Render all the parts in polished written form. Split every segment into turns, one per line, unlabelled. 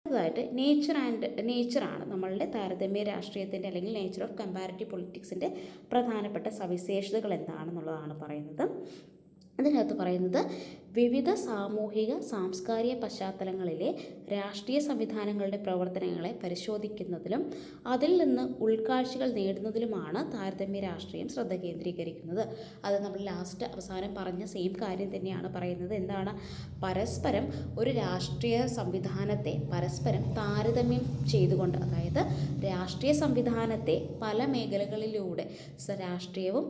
അടുത്തതായിട്ട് നേച്ചറാണ് നമ്മളുടെ താരതമ്യ രാഷ്ട്രീയത്തിൻ്റെ അല്ലെങ്കിൽ നേച്ചർ ഓഫ് കമ്പാരിറ്റീവ് പൊളിറ്റിക്സിൻ്റെ പ്രധാനപ്പെട്ട സവിശേഷതകൾ എന്താണെന്നുള്ളതാണ് പറയുന്നത്. അതിനകത്ത് പറയുന്നത് വിവിധ സാമൂഹിക സാംസ്കാരിക പശ്ചാത്തലങ്ങളിലെ രാഷ്ട്രീയ സംവിധാനങ്ങളുടെ പ്രവർത്തനങ്ങളെ പരിശോധിക്കുന്നതിലും അതിൽ നിന്ന് ഉൾക്കാഴ്ചകൾ നേടുന്നതിലുമാണ് താരതമ്യ രാഷ്ട്രീയം ശ്രദ്ധ കേന്ദ്രീകരിക്കുന്നത്. അത് നമ്മൾ അവസാനം പറഞ്ഞ സെയിം കാര്യം തന്നെയാണ് പറയുന്നത്. എന്താണ്? പരസ്പരം ഒരു രാഷ്ട്രീയ സംവിധാനത്തെ പരസ്പരം താരതമ്യം ചെയ്തുകൊണ്ട്, അതായത് രാഷ്ട്രീയ സംവിധാനത്തെ പല മേഖലകളിലൂടെ രാഷ്ട്രീയവും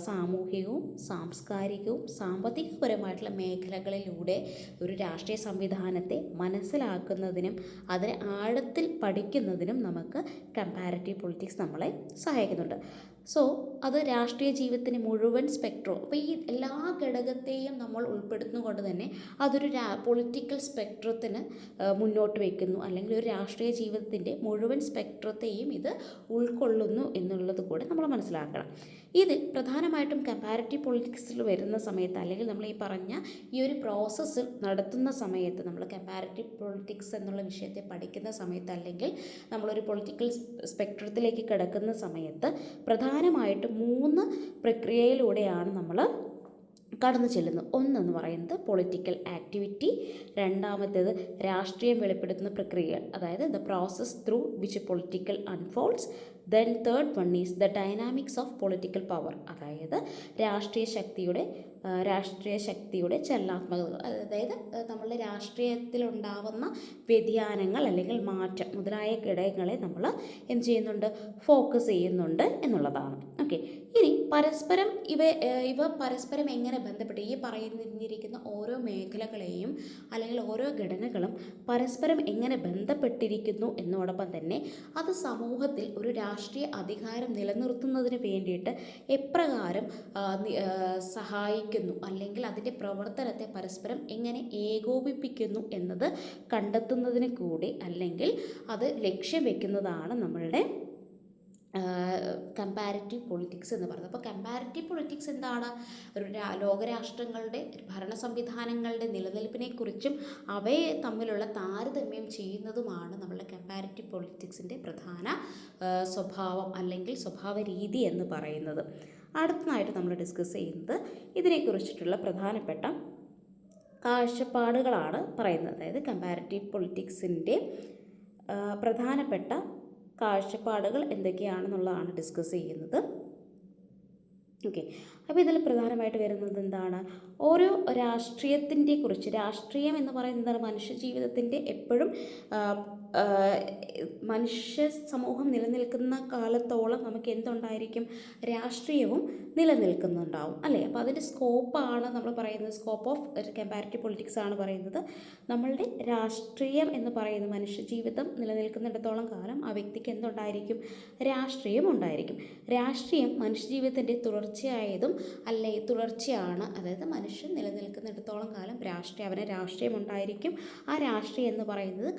സാമൂഹികവും സാംസ്കാരികവും സാമ്പത്തികപരമായിട്ടുള്ള മേഖലകളിലൂടെ ഒരു രാഷ്ട്രീയ സംവിധാനത്തെ മനസ്സിലാക്കുന്നതിനും അതിനെ ആഴത്തിൽ പഠിക്കുന്നതിനും നമുക്ക് കമ്പാരിറ്റീവ് പൊളിറ്റിക്സ് നമ്മളെ സഹായിക്കുന്നുണ്ട്. സോ അത് രാഷ്ട്രീയ ജീവിതത്തിന് മുഴുവൻ സ്പെക്ട്രവും, അപ്പോൾ ഈ എല്ലാ ഘടകത്തെയും നമ്മൾ ഉൾപ്പെടുത്തുന്നതുകൊണ്ട് തന്നെ അതൊരു പൊളിറ്റിക്കൽ സ്പെക്ട്രത്തിന് മുന്നോട്ട് വയ്ക്കുന്നു, അല്ലെങ്കിൽ ഒരു രാഷ്ട്രീയ ജീവിതത്തിൻ്റെ മുഴുവൻ സ്പെക്ട്രത്തെയും ഇത് ഉൾക്കൊള്ളുന്നു എന്നുള്ളത് കൂടെ നമ്മൾ മനസ്സിലാക്കണം. ഇതിൽ പ്രധാനമായിട്ടും കമ്പാരിറ്റീവ് പൊളിറ്റിക്സിൽ വരുന്ന സമയത്ത്, അല്ലെങ്കിൽ നമ്മൾ ഈ പറഞ്ഞ ഈ ഒരു പ്രോസസ്സ് നടത്തുന്ന സമയത്ത്, നമ്മൾ കമ്പാരിറ്റീവ് പൊളിറ്റിക്സ് എന്നുള്ള വിഷയത്തെ പഠിക്കുന്ന സമയത്ത്, അല്ലെങ്കിൽ നമ്മളൊരു പൊളിറ്റിക്കൽ സ്പെക്ട്രത്തിലേക്ക് കിടക്കുന്ന സമയത്ത് പ്രധാനമായിട്ടും 3 പ്രക്രിയയിലൂടെയാണ് നമ്മൾ കടന്നു ചെല്ലുന്നു. ഒന്നെന്ന് പറയുന്നത് പൊളിറ്റിക്കൽ ആക്ടിവിറ്റി, രണ്ടാമത്തേത് രാഷ്ട്രീയം വെളിപ്പെടുത്തുന്ന പ്രക്രിയകൾ, അതായത് the process through which political unfolds. Then third one is the dynamics of political power, അതായത് രാഷ്ട്രീയ ശക്തിയുടെ ചലനാത്മകതകൾ, അതായത് നമ്മളുടെ രാഷ്ട്രീയത്തിലുണ്ടാവുന്ന വ്യതിയാനങ്ങൾ അല്ലെങ്കിൽ മാറ്റം മുതലായ ഘടകങ്ങളെ നമ്മൾ എന്ത് ചെയ്യുന്നുണ്ട്? ഫോക്കസ് ചെയ്യുന്നുണ്ട് എന്നുള്ളതാണ്. ഓക്കെ, ഇനി പരസ്പരം ഇവ പരസ്പരം എങ്ങനെ ബന്ധപ്പെട്ട്, ഈ പറഞ്ഞിരിക്കുന്ന ഓരോ മേഖലകളെയും അല്ലെങ്കിൽ ഓരോ ഘടനകളും പരസ്പരം എങ്ങനെ ബന്ധപ്പെട്ടിരിക്കുന്നു എന്നോടൊപ്പം തന്നെ അത് സമൂഹത്തിൽ ഒരു രാഷ്ട്രീയ അധികാരം നിലനിർത്തുന്നതിന് വേണ്ടിയിട്ട് എപ്രകാരം സഹായിക്കുന്നു, അല്ലെങ്കിൽ അതിൻ്റെ പ്രവർത്തനത്തെ പരസ്പരം എങ്ങനെ ഏകോപിപ്പിക്കുന്നു എന്നത് കണ്ടെത്തുന്നതിന് കൂടി, അല്ലെങ്കിൽ അത് ലക്ഷ്യം വെക്കുന്നതാണ് നമ്മളുടെ കമ്പാരിറ്റീവ് പൊളിറ്റിക്സ് എന്ന് പറയുന്നത്. അപ്പോൾ കമ്പാരിറ്റീവ് പൊളിറ്റിക്സ് എന്താണ്? ഒരു ലോകരാഷ്ട്രങ്ങളുടെ ഭരണ സംവിധാനങ്ങളുടെ നിലനിൽപ്പിനെക്കുറിച്ചും അവയെ തമ്മിലുള്ള താരതമ്യം ചെയ്യുന്നതുമാണ് നമ്മളുടെ കമ്പാരിറ്റീവ് പൊളിറ്റിക്സിൻ്റെ പ്രധാന സ്വഭാവം അല്ലെങ്കിൽ സ്വഭാവ രീതി എന്ന് പറയുന്നത്. അടുത്തതായിട്ട് നമ്മൾ ഡിസ്കസ് ചെയ്യുന്നത് ഇതിനെക്കുറിച്ചിട്ടുള്ള പ്രധാനപ്പെട്ട കാഴ്ചപ്പാടുകളാണ് പറയുന്നത്. അതായത് കമ്പാരിറ്റീവ് പൊളിറ്റിക്സിൻ്റെ പ്രധാനപ്പെട്ട കാഴ്ചപ്പാടുകൾ എന്തൊക്കെയാണെന്നുള്ളതാണ് ഡിസ്കസ് ചെയ്യുന്നത്. ഓക്കെ, അപ്പോൾ ഇതിൽ പ്രധാനമായിട്ട് വരുന്നത് എന്താണ്? ഓരോ രാഷ്ട്രീയത്തിൻ്റെ കുറിച്ച്, രാഷ്ട്രീയം എന്ന് പറയുന്നത് മനുഷ്യ ജീവിതത്തിൻ്റെ എപ്പോഴും മനുഷ്യ സമൂഹം നിലനിൽക്കുന്ന കാലത്തോളം നമുക്ക് എന്തുണ്ടായിരിക്കും? രാഷ്ട്രീയവും നിലനിൽക്കുന്നുണ്ടാവും, അല്ലേ? അപ്പോൾ അതിൻ്റെ സ്കോപ്പാണ് നമ്മൾ പറയുന്നത്, സ്കോപ്പ് ഓഫ് കമ്പാരിറ്റീവ് പൊളിറ്റിക്സ് ആണ് പറയുന്നത്. നമ്മളുടെ രാഷ്ട്രീയം എന്ന് പറയുന്നത് മനുഷ്യജീവിതം നിലനിൽക്കുന്നിടത്തോളം കാലം ആ വ്യക്തിക്ക് എന്തുണ്ടായിരിക്കും? രാഷ്ട്രീയം ഉണ്ടായിരിക്കും. രാഷ്ട്രീയം മനുഷ്യജീവിതത്തിൻ്റെ തുടർച്ചയായതും തുടർച്ചയാണ്. അതായത് മനുഷ്യൻ നിലനിൽക്കുന്നിടത്തോളം കാലം അവന് രാഷ്ട്രീയം ഉണ്ടായിരിക്കും. ആ രാഷ്ട്രീയം എന്ന് പറയുന്നത്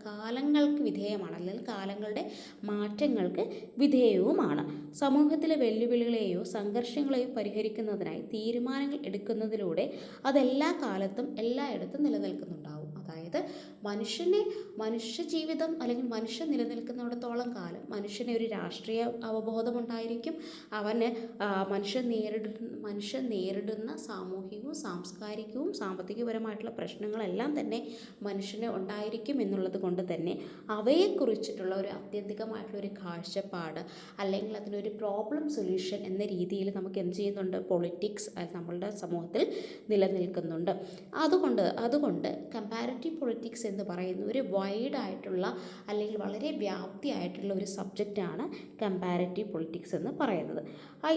കാലങ്ങൾക്ക് വിധേയമാണ്, അല്ലെങ്കിൽ കാലങ്ങളുടെ മാറ്റങ്ങൾക്ക് വിധേയവുമാണ്. സമൂഹത്തിലെ വെല്ലുവിളികളെയോ സംഘർഷങ്ങളെയോ പരിഹരിക്കുന്നതിനായി തീരുമാനങ്ങൾ എടുക്കുന്നതിലൂടെ അതെല്ലാ കാലത്തും എല്ലായിടത്തും നിലനിൽക്കുന്നുണ്ടാവും. അതായത് മനുഷ്യ ജീവിതം അല്ലെങ്കിൽ മനുഷ്യൻ നിലനിൽക്കുന്നിടത്തോളം കാലം മനുഷ്യന് ഒരു രാഷ്ട്രീയ അവബോധമുണ്ടായിരിക്കും. അവന് മനുഷ്യൻ നേരിടുന്ന സാമൂഹികവും സാംസ്കാരികവും സാമ്പത്തികപരമായിട്ടുള്ള പ്രശ്നങ്ങളെല്ലാം തന്നെ മനുഷ്യന് ഉണ്ടായിരിക്കും എന്നുള്ളത് കൊണ്ട് തന്നെ അവയെക്കുറിച്ചിട്ടുള്ള ഒരു ആത്യന്തികമായിട്ടുള്ള ഒരു കാഴ്ചപ്പാട്, അല്ലെങ്കിൽ അതിനൊരു പ്രോബ്ലം സൊല്യൂഷൻ എന്ന രീതിയിൽ നമുക്ക് എന്ത് ചെയ്യുന്നുണ്ട്? പൊളിറ്റിക്സ് നമ്മളുടെ സമൂഹത്തിൽ നിലനിൽക്കുന്നുണ്ട്. അതുകൊണ്ട് കമ്പാരിറ്റീവ് പൊളിറ്റിക്സ് എന്ന് പറയുന്ന ഒരു വൈഡായിട്ടുള്ള അല്ലെങ്കിൽ വളരെ വ്യാപ്തിയായിട്ടുള്ള ഒരു സബ്ജക്റ്റാണ് കമ്പാരിറ്റീവ് പൊളിറ്റിക്സ് എന്ന് പറയുന്നത്.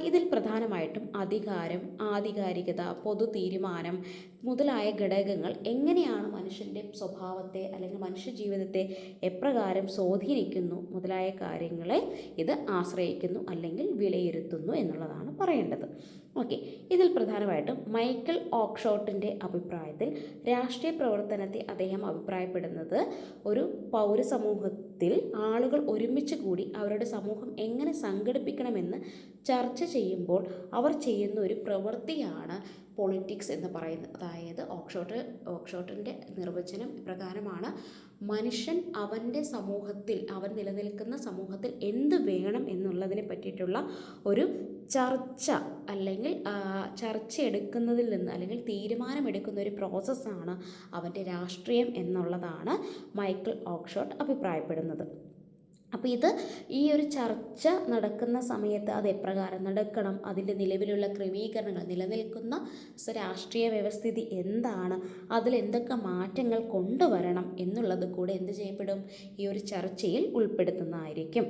ഇതിൽ പ്രധാനമായിട്ടും അധികാരം, ആധികാരികത, പൊതു തീരുമാനം മുതലായ ഘടകങ്ങൾ എങ്ങനെയാണ് മനുഷ്യൻ്റെ സ്വഭാവത്തെ അല്ലെങ്കിൽ മനുഷ്യ ജീവിതത്തെ എപ്രകാരം സ്വാധീനിക്കുന്നു മുതലായ കാര്യങ്ങളെ ഇത് ആശ്രയിക്കുന്നു അല്ലെങ്കിൽ വിലയിരുത്തുന്നു എന്നുള്ളതാണ് പറയേണ്ടത്. ഓക്കെ, ഇതിൽ പ്രധാനമായിട്ടും മൈക്കൽ ഓക്സ്ഫോർഡിൻ്റെ അഭിപ്രായത്തിൽ രാഷ്ട്രീയ പ്രവർത്തനത്തെ അദ്ദേഹം അഭിപ്രായപ്പെടുന്നത് ഒരു പൗരസമൂഹത്തിൽ ആളുകൾ ഒരുമിച്ച് കൂടി അവരുടെ സമൂഹം എങ്ങനെ സംഘടിപ്പിക്കണമെന്ന് ചർച്ച ചെയ്യുമ്പോൾ അവർ ചെയ്യുന്ന ഒരു പ്രവൃത്തിയാണ് പൊളിറ്റിക്സ് എന്ന് പറയുന്നത്. അതായത് ഓക്സ്ഫോർഡിൻ്റെ നിർവചനം പ്രകാരമാണ് മനുഷ്യൻ അവൻ്റെ സമൂഹത്തിൽ, അവൻ നിലനിൽക്കുന്ന സമൂഹത്തിൽ എന്ത് വേണം എന്നുള്ളതിനെ പറ്റിയിട്ടുള്ള ഒരു ചർച്ച അല്ലെങ്കിൽ ചർച്ച എടുക്കുന്നതിൽ നിന്ന് അല്ലെങ്കിൽ തീരുമാനമെടുക്കുന്ന ഒരു പ്രോസസ്സാണ് അവൻ്റെ രാഷ്ട്രീയം എന്നുള്ളതാണ് മൈക്കൽ ഓക്സ്ഫോർഡ് അഭിപ്രായപ്പെടുന്നത്. അപ്പോൾ ഈ ഒരു ചർച്ച നടക്കുന്ന സമയത്ത് അത് എപ്രകാരം നടക്കണം, അതിൻ്റെ നിലവിലുള്ള ക്രമീകരണങ്ങൾ, നിലനിൽക്കുന്ന രാഷ്ട്രീയ വ്യവസ്ഥിതി എന്താണ്, അതിലെന്തൊക്കെ മാറ്റങ്ങൾ കൊണ്ടുവരണം എന്നുള്ളത് കൂടെ എന്ത് ചെയ്യപ്പെടും, ഈ ഒരു ചർച്ചയിൽ ഉൾപ്പെടുത്തുന്നതായിരിക്കും.